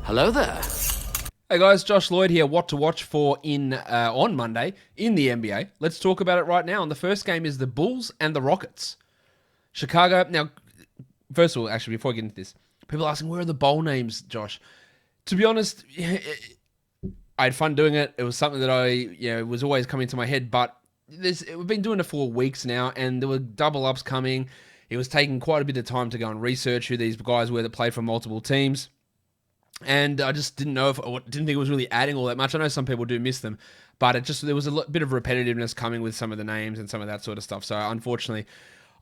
Hello there. Hey guys, Josh Lloyd here. What to watch for on Monday in the NBA. Let's talk about it right now. And the first game is the Bulls and the Rockets. Chicago. Now, first of all, actually, before I get into this, people are asking, where are the bowl names, Josh? To be honest, I had fun doing it. It was something that was always coming to my head. But we've been doing it for weeks now, and there were double ups coming. It was taking quite a bit of time to go and research who these guys were that played for multiple teams. And I just didn't think it was really adding all that much. I know some people do miss them, but there was a bit of repetitiveness coming with some of the names and some of that sort of stuff. So unfortunately,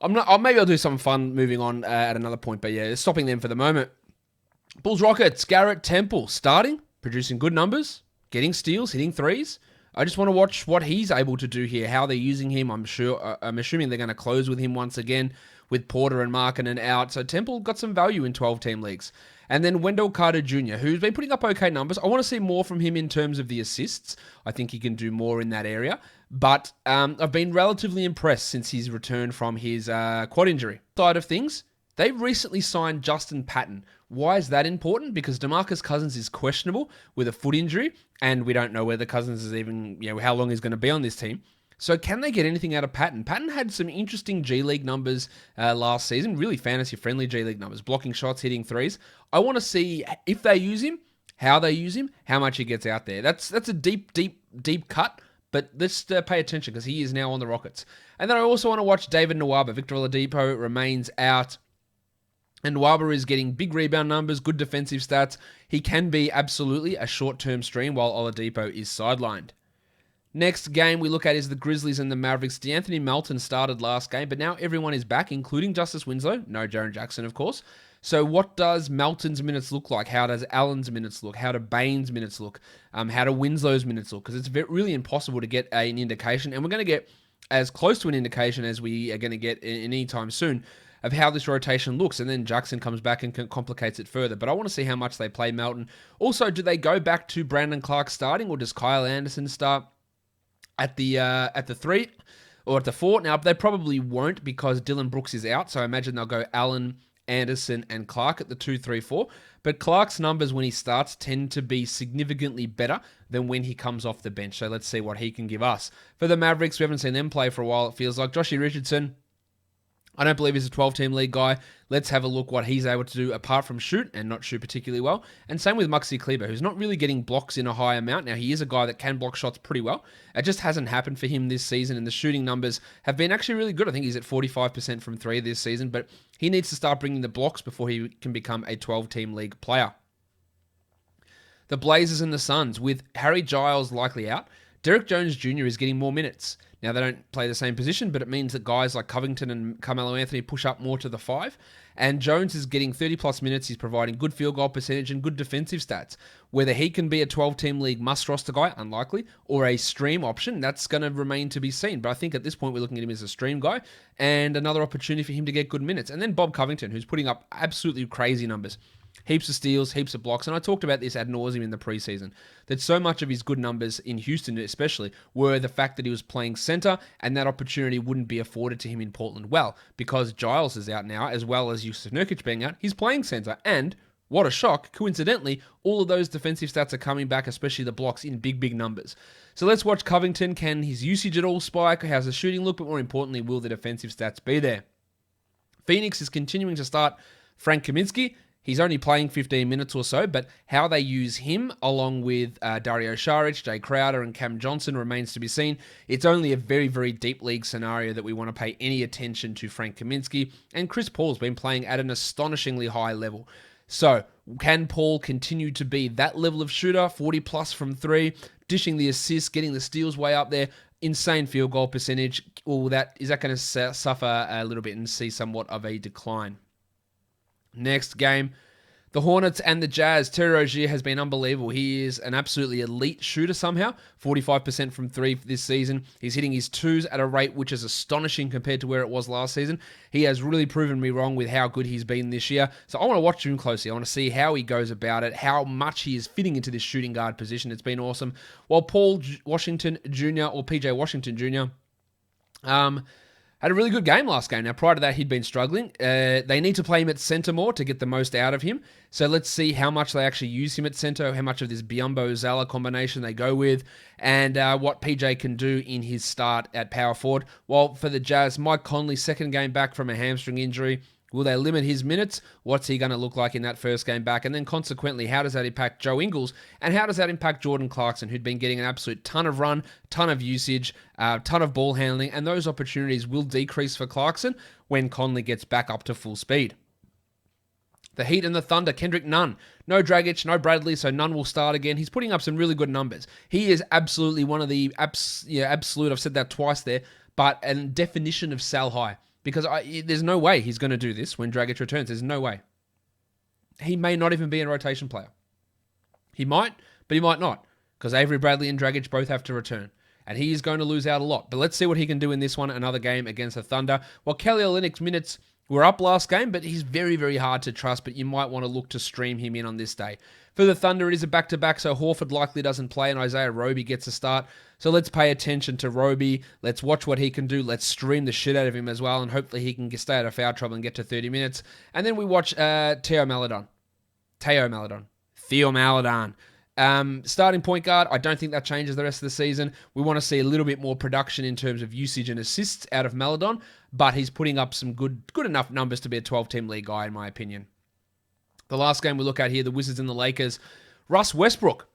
maybe I'll do something fun moving on at another point. But yeah, stopping them for the moment. Bulls Rockets, Garrett Temple starting, producing good numbers, getting steals, hitting threes. I just want to watch what he's able to do here, how they're using him. I'm assuming they're going to close with him once again with Porter and Markkanen out. So Temple got some value in 12-team leagues. And then Wendell Carter Jr., who's been putting up okay numbers. I want to see more from him in terms of the assists. I think he can do more in that area. But I've been relatively impressed since his return from his quad injury. Side of things, they recently signed Justin Patton. Why is that important? Because DeMarcus Cousins is questionable with a foot injury, and we don't know whether Cousins is even, how long he's going to be on this team. So can they get anything out of Patton? Patton had some interesting G League numbers last season, really fantasy-friendly G League numbers, blocking shots, hitting threes. I want to see if they use him, how they use him, how much he gets out there. That's a deep cut, but let's pay attention because he is now on the Rockets. And then I also want to watch David Nwaba. Victor Oladipo remains out. And Nwaba is getting big rebound numbers, good defensive stats. He can be absolutely a short-term stream while Oladipo is sidelined. Next game we look at is the Grizzlies and the Mavericks. DeAnthony Melton started last game, but now everyone is back, including Justice Winslow. No Jaren Jackson, of course. So what does Melton's minutes look like? How does Allen's minutes look? How do Bain's minutes look? How do Winslow's minutes look? Because it's really impossible to get an indication, and we're going to get as close to an indication as we are going to get in any time soon of how this rotation looks, and then Jackson comes back and complicates it further. But I want to see how much they play Melton. Also, do they go back to Brandon Clark starting, or does Kyle Anderson start at the 3 or at the 4? Now, they probably won't because Dylan Brooks is out, so I imagine they'll go Allen, Anderson, and Clark at the 2, 3, 4. But Clark's numbers when he starts tend to be significantly better than when he comes off the bench. So let's see what he can give us. For the Mavericks, we haven't seen them play for a while, it feels like. Joshie Richardson, I don't believe he's a 12-team league guy. Let's have a look what he's able to do apart from shoot and not shoot particularly well. And same with Maxi Kleber, who's not really getting blocks in a high amount. Now, he is a guy that can block shots pretty well. It just hasn't happened for him this season, and the shooting numbers have been actually really good. I think he's at 45% from 3 this season, but he needs to start bringing the blocks before he can become a 12-team league player. The Blazers and the Suns, with Harry Giles likely out, Derek Jones Jr. is getting more minutes. Now, they don't play the same position, but it means that guys like Covington and Carmelo Anthony push up more to the 5. And Jones is getting 30-plus minutes. He's providing good field goal percentage and good defensive stats. Whether he can be a 12-team league must-roster guy, unlikely, or a stream option, that's going to remain to be seen. But I think at this point, we're looking at him as a stream guy and another opportunity for him to get good minutes. And then Bob Covington, who's putting up absolutely crazy numbers. Heaps of steals, heaps of blocks. And I talked about this ad nauseum in the preseason, that so much of his good numbers in Houston especially were the fact that he was playing center and that opportunity wouldn't be afforded to him in Portland. Well, because Giles is out now, as well as Jusuf Nurkic being out, he's playing center. And what a shock, coincidentally, all of those defensive stats are coming back, especially the blocks, in big numbers. So let's watch Covington. Can his usage at all spike? How's the shooting look? But more importantly, will the defensive stats be there? Phoenix is continuing to start Frank Kaminsky. He's only playing 15 minutes or so, but how they use him along with Dario Saric, Jay Crowder, and Cam Johnson remains to be seen. It's only a very deep league scenario that we want to pay any attention to Frank Kaminsky, and Chris Paul's been playing at an astonishingly high level. So, can Paul continue to be that level of shooter, 40-plus from 3, dishing the assists, getting the steals way up there, insane field goal percentage? Is that going to suffer a little bit and see somewhat of a decline? Next game, the Hornets and the Jazz. Terry Rozier has been unbelievable. He is an absolutely elite shooter somehow. 45% from 3 this season. He's hitting his 2s at a rate which is astonishing compared to where it was last season. He has really proven me wrong with how good he's been this year. So I want to watch him closely. I want to see how he goes about it, how much he is fitting into this shooting guard position. It's been awesome. While Paul Washington Jr. or PJ Washington Jr., Had a really good game last game. Now, prior to that, he'd been struggling. They need to play him at centre more to get the most out of him. So let's see how much they actually use him at centre, how much of this Biombo-Zala combination they go with, and what PJ can do in his start at power forward. While for the Jazz, Mike Conley's second game back from a hamstring injury. Will they limit his minutes? What's he going to look like in that first game back? And then consequently, how does that impact Joe Ingles? And how does that impact Jordan Clarkson, who'd been getting an absolute ton of run, ton of usage, ton of ball handling, and those opportunities will decrease for Clarkson when Conley gets back up to full speed. The Heat and the Thunder, Kendrick Nunn. No Dragic, no Bradley, so Nunn will start again. He's putting up some really good numbers. He is absolutely one of the absolute, I've said that twice there, but a definition of sell high. Because there's no way he's going to do this when Dragic returns. There's no way. He may not even be a rotation player. He might, but he might not. Because Avery Bradley and Dragic both have to return. And he is going to lose out a lot. But let's see what he can do in this one. Another game against the Thunder. Well, Kelly Olynyk's minutes were up last game, but he's very, very hard to trust. But you might want to look to stream him in on this day. For the Thunder, it is a back-to-back, so Horford likely doesn't play and Isaiah Roby gets a start. So let's pay attention to Roby. Let's watch what he can do. Let's stream the shit out of him as well, and hopefully he can stay out of foul trouble and get to 30 minutes. And then we watch Theo Maledon. Starting point guard, I don't think that changes the rest of the season. We want to see a little bit more production in terms of usage and assists out of Maledon, but he's putting up some good enough numbers to be a 12-team league guy, in my opinion. The last game we look at here, the Wizards and the Lakers. Russ Westbrook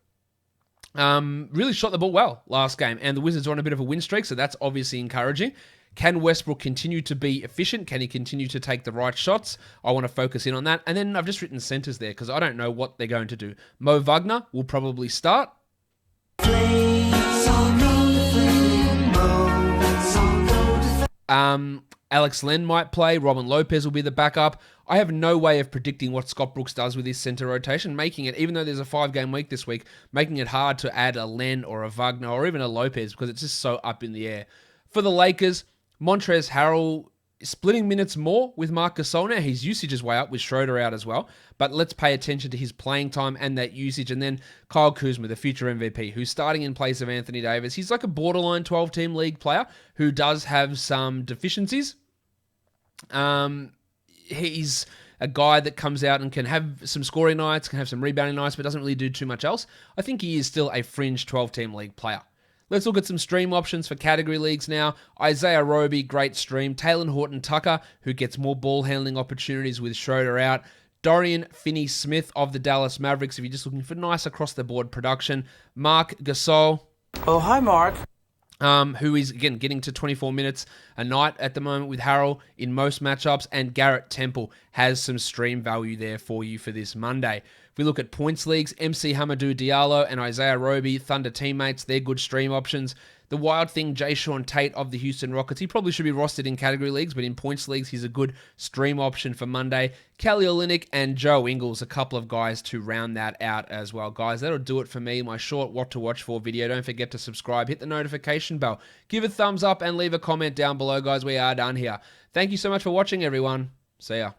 really shot the ball well last game, and the Wizards are on a bit of a win streak, so that's obviously encouraging. Can Westbrook continue to be efficient? Can he continue to take the right shots? I want to focus in on that. And then I've just written centers there because I don't know what they're going to do. Mo Wagner will probably start. Alex Len might play. Robin Lopez will be the backup. I have no way of predicting what Scott Brooks does with his center rotation, making it, even though there's a 5-game week this week, making it hard to add a Len or a Wagner or even a Lopez because it's just so up in the air. For the Lakers, Montrezl Harrell splitting minutes more with Marc Gasol now. His usage is way up with Schroeder out as well. But let's pay attention to his playing time and that usage. And then Kyle Kuzma, the future MVP, who's starting in place of Anthony Davis. He's like a borderline 12-team league player who does have some deficiencies. He's a guy that comes out and can have some scoring nights, can have some rebounding nights, but doesn't really do too much else. I think he is still a fringe 12-team league player. Let's look at some stream options for category leagues now. Isaiah Roby, great stream. Taylor Horton-Tucker, who gets more ball handling opportunities with Schroeder out. Dorian Finney-Smith of the Dallas Mavericks, if you're just looking for nice across-the-board production. Marc Gasol. Oh, hi, Mark. Who is, again, getting to 24 minutes a night at the moment with Harrell in most matchups, and Garrett Temple has some stream value there for you for this Monday. If we look at points leagues, MC Hamidou Diallo and Isaiah Roby, Thunder teammates, they're good stream options. The wild thing, Jayshawn Tate of the Houston Rockets, he probably should be rostered in category leagues, but in points leagues, he's a good stream option for Monday. Kelly Olynyk and Joe Ingles, a couple of guys to round that out as well. Guys, that'll do it for me, my short what to watch for video. Don't forget to subscribe, hit the notification bell, give a thumbs up, and leave a comment down below, guys. We are done here. Thank you so much for watching, everyone. See ya.